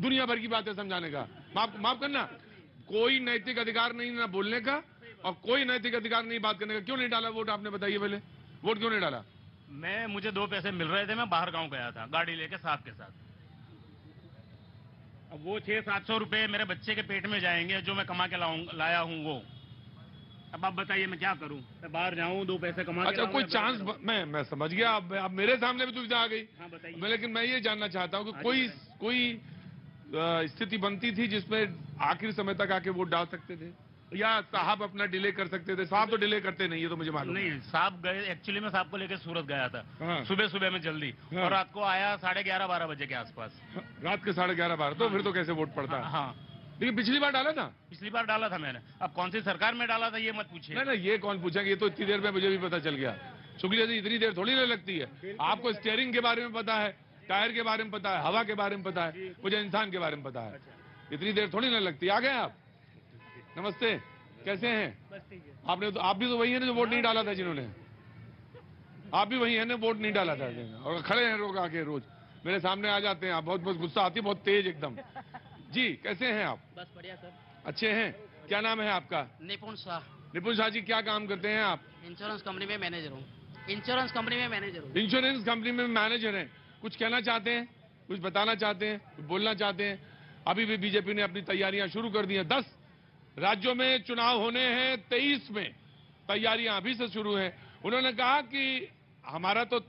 दुनिया भर की बातें समझाने का। माफ करना, कोई नैतिक अधिकार नहीं ना बोलने का और कोई नैतिक अधिकार नहीं बात करने का। क्यों नहीं डाला वोट आपने, बताइए पहले, वोट क्यों नहीं डाला? मुझे 2 पैसे मिल रहे थे, मैं बाहर गांव गया था गाड़ी लेके साहब के साथ। अब वो 600-700 रुपए मेरे बच्चे के पेट में जाएंगे जो मैं कमा के लाया हूँ वो। अब आप बताइए मैं क्या करूं? मैं बाहर जाऊं 2 पैसे कमा के। अच्छा, कोई चांस? मैं समझ गया, अब मेरे सामने भी दुविधा आ गई। हाँ बताइए। लेकिन मैं ये जानना चाहता हूँ कि कोई स्थिति बनती थी जिसमें आखिरी समय तक आके वोट डाल सकते थे, या साहब अपना डिले कर सकते थे? साहब तो डिले करते नहीं है, तो मुझे मालूम नहीं। साहब गए, एक्चुअली मैं साहब को लेकर सूरत गया था। हाँ। सुबह में जल्दी। हाँ। और रात को आया 11:30-12 बजे के आसपास। रात के 11:30-12। तो फिर तो कैसे वोट पड़ता? हाँ। लेकिन पिछली बार डाला था? पिछली बार डाला था मैंने। अब कौन सी सरकार में डाला था ये मत पूछिए। नहीं, ये कौन पूछेगा? ये तो इतनी देर में मुझे भी पता चल गया। शुक्रिया जी, इतनी देर थोड़ी नहीं लगती है। आपको स्टीयरिंग के बारे में पता है, टायर के बारे में पता है, हवा के बारे में पता है, मुझे इंसान के बारे में पता है। इतनी देर थोड़ी नहीं लगती। आ गए आप? नमस्ते, कैसे हैं? आप भी तो वही है ना जो वोट नहीं डाला था, जिन्होंने? आप भी वही है ना, वोट नहीं डाला था और खड़े हैं लोग आके, रोज मेरे सामने आ जाते हैं। आप बहुत गुस्सा आती है, बहुत तेज एकदम। जी, कैसे हैं आप? बस बढ़िया सर। अच्छे हैं। क्या नाम है आपका? निपुण शाह। निपुण शाह जी, क्या काम करते हैं आप? इंश्योरेंस कंपनी में मैनेजर हूँ। इंश्योरेंस कंपनी में मैनेजर हूँ। इंश्योरेंस कंपनी में मैनेजर हैं। कुछ कहना चाहते हैं, कुछ बताना चाहते हैं, कुछ बोलना चाहते हैं? अभी भी बीजेपी ने अपनी तैयारियां शुरू कर दी हैं। 10 राज्यों में चुनाव होने हैं, 23 में तैयारियां अभी से शुरू हैं। उन्होंने कहा कि हमारा तो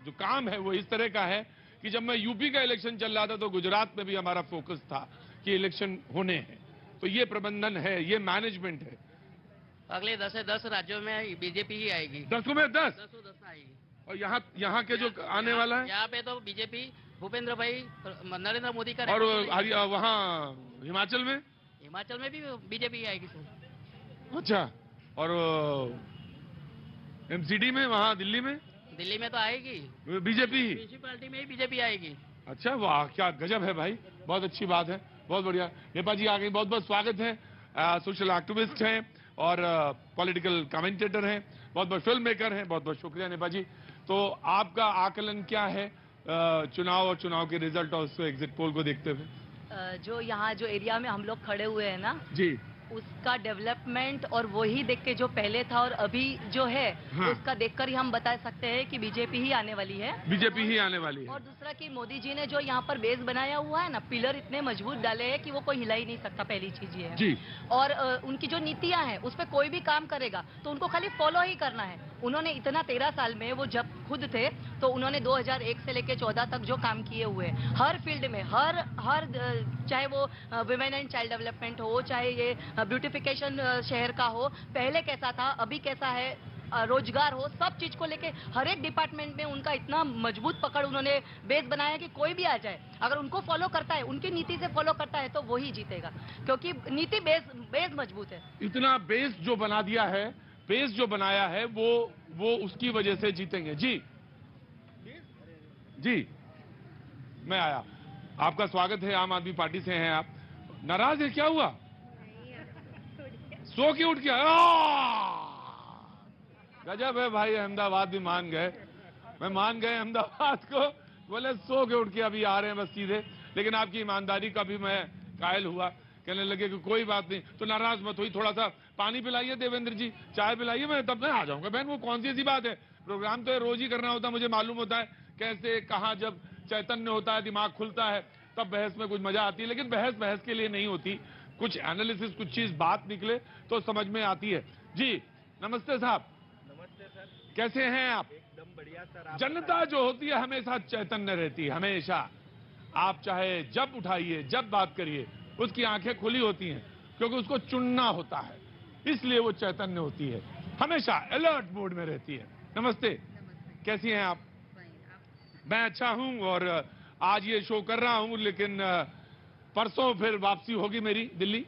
जो काम है वो इस तरह का है कि जब मैं यूपी का इलेक्शन चल रहा था तो गुजरात में भी हमारा फोकस था कि इलेक्शन होने हैं। तो ये प्रबंधन है, ये मैनेजमेंट है। अगले 10 से 10 राज्यों में बीजेपी ही आएगी। 10 में 10 आएगी। और यहाँ के जो आने वाला है, यहाँ पे तो बीजेपी भूपेंद्र भाई नरेंद्र मोदी का। और वहाँ हिमाचल में भी बीजेपी आएगी सर। अच्छा, और एमसीडी में, वहाँ दिल्ली में तो आएगी बीजेपी। म्यूनिसिपैलिटी में ही बीजेपी आएगी। अच्छा, वाह, क्या गजब है भाई, बहुत अच्छी बात है, बहुत बढ़िया। नेपाल जी आ गई, बहुत बहुत स्वागत है। सोशल एक्टिविस्ट हैं और पॉलिटिकल कमेंटेटर हैं, बहुत बहुत फिल्म मेकर हैं। बहुत बहुत शुक्रिया नेपाल जी। तो आपका आकलन क्या है चुनाव और चुनाव के रिजल्ट और उसको एग्जिट पोल को देखते हुए? जो यहाँ जो एरिया में हम लोग खड़े हुए हैं ना जी, उसका डेवलपमेंट और वही देख के जो पहले था और अभी जो है, हाँ। उसका देखकर ही हम बता सकते हैं कि बीजेपी ही आने वाली है। बीजेपी ही आने वाली है। और दूसरा कि मोदी जी ने जो यहाँ पर बेस बनाया हुआ है ना, पिलर इतने मजबूत डाले हैं कि वो कोई हिला ही नहीं सकता, पहली चीज ये है जी। और उनकी जो नीतियां हैं उस पर कोई भी काम करेगा तो उनको खाली फॉलो ही करना है। उन्होंने इतना 13 साल में, वो जब खुद थे तो उन्होंने 2001 से लेकर 14 तक जो काम किए हुए हर फील्ड में, हर चाहे वो वुमेन एंड चाइल्ड डेवलपमेंट हो, चाहे ये ब्यूटिफिकेशन शहर का हो, पहले कैसा था अभी कैसा है, रोजगार हो, सब चीज को लेके हर एक डिपार्टमेंट में उनका इतना मजबूत पकड़ उन्होंने बेस बनाया कि कोई भी आ जाए अगर उनको फॉलो करता है, उनकी नीति से फॉलो करता है तो वो ही जीतेगा, क्योंकि नीति बेस मजबूत है। इतना बेस जो बना दिया है, बेस जो बनाया है, वो उसकी वजह से जीतेंगे। जी जी, मैं आया। आपका स्वागत है, आम आदमी पार्टी से हैं आप। नाराज है? क्या हुआ? सो के उठ गया? गजब है भाई, अहमदाबाद भी मान गए। मैं मान गए अहमदाबाद को, बोले सो के उठ के अभी आ रहे हैं बस सीधे। लेकिन आपकी ईमानदारी का भी मैं कायल हुआ, कहने लगे कि कोई बात नहीं, तो नाराज मत हुई, थोड़ा सा पानी पिलाइए देवेंद्र जी, चाय पिलाइए, मैं तब मैं आ जाऊंगा। बहन वो कौन सी ऐसी बात है, प्रोग्राम तो रोज ही करना होता है, मुझे मालूम होता है कैसे कहाँ जब चैतन्य होता है, दिमाग खुलता है, तब बहस में कुछ मजा आती है। लेकिन बहस के लिए नहीं होती, कुछ एनालिसिस, कुछ चीज बात निकले तो समझ में आती है। जी नमस्ते साहब। नमस्ते सर, कैसे हैं आप? एकदम बढ़िया सर। जनता जो होती है हमेशा चैतन्य रहती है, हमेशा। आप चाहे जब उठाइए, जब बात करिए, उसकी आंखें खुली होती हैं, क्योंकि उसको चुनना होता है, इसलिए वो चैतन्य होती है, हमेशा अलर्ट मोड में रहती है। नमस्ते, कैसी हैं आप? मैं अच्छा हूं और आज ये शो कर रहा हूं, लेकिन परसों फिर वापसी होगी मेरी दिल्ली,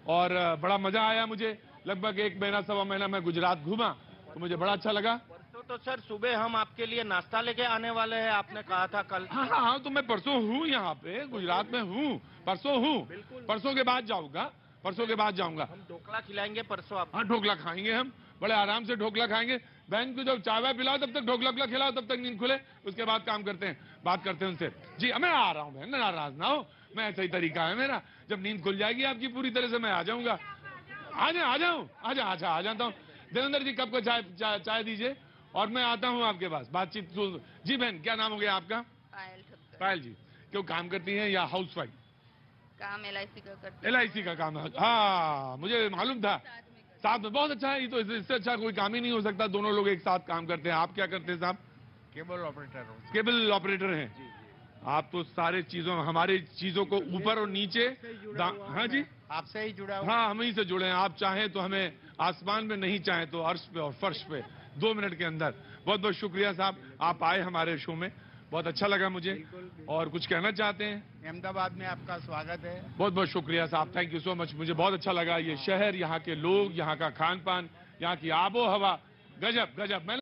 और बड़ा मजा आया मुझे। लगभग 1 महीना, सवा महीना मैं गुजरात घूमा, तो मुझे बड़ा अच्छा लगा। परसों तो सर सुबह हम आपके लिए नाश्ता लेके आने वाले हैं, आपने कहा था कल। हाँ, तो मैं परसों हूँ यहाँ पे, गुजरात में हूँ, परसों हूँ, परसों के बाद जाऊंगा, परसों के बाद जाऊंगा। हम ढोकला खिलाएंगे परसों आप। हाँ, ढोकला खाएंगे, हम बड़े आराम से ढोकला खाएंगे। बहन को जब चाय पिलाओ तब तक ढोकला खिलाओ, तब तक नींद खुले, उसके बाद काम करते हैं, बात करते हैं उनसे। जी मैं आ रहा हूँ बहन, नाराज ना हो, मैं ऐसा ही तरीका है मेरा, जब नींद खुल जाएगी आपकी पूरी तरह से मैं आ जाऊंगा। आ जाता हूँ। देवेंद्र जी कब को चाय दीजिए और मैं आता हूँ आपके पास, बातचीत। जी बहन, क्या नाम हो गया आपका? पायल ठक्कर। पायल जी, क्यों काम करती हैं या हाउस वाइफ? काम LIC का करती LIC का काम है। हाँ, मुझे मालूम था। साथ में बहुत अच्छा है, ये तो इससे अच्छा कोई काम ही नहीं हो सकता, दोनों लोग एक साथ काम करते हैं। आप क्या करते हैं साहब? केबल ऑपरेटर हूँ। केबल ऑपरेटर हैं आप, तो सारे चीजों, हमारी चीजों को ऊपर और नीचे। हाँ जी, आपसे ही जुड़ा हूँ। हाँ, हम ही से जुड़े हैं। आप चाहें तो हमें आसमान में, नहीं चाहें तो अर्श पे और फर्श पे 2 मिनट के अंदर। बहुत बहुत शुक्रिया साहब, आप आए हमारे शो में, बहुत अच्छा लगा मुझे। और कुछ कहना चाहते हैं? अहमदाबाद में आपका स्वागत है। बहुत बहुत शुक्रिया साहब, थैंक यू सो मच। मुझे बहुत अच्छा लगा ये शहर, यहाँ के लोग, यहाँ का खान पान, यहाँ की आबो हवा, गजब गजब। मैं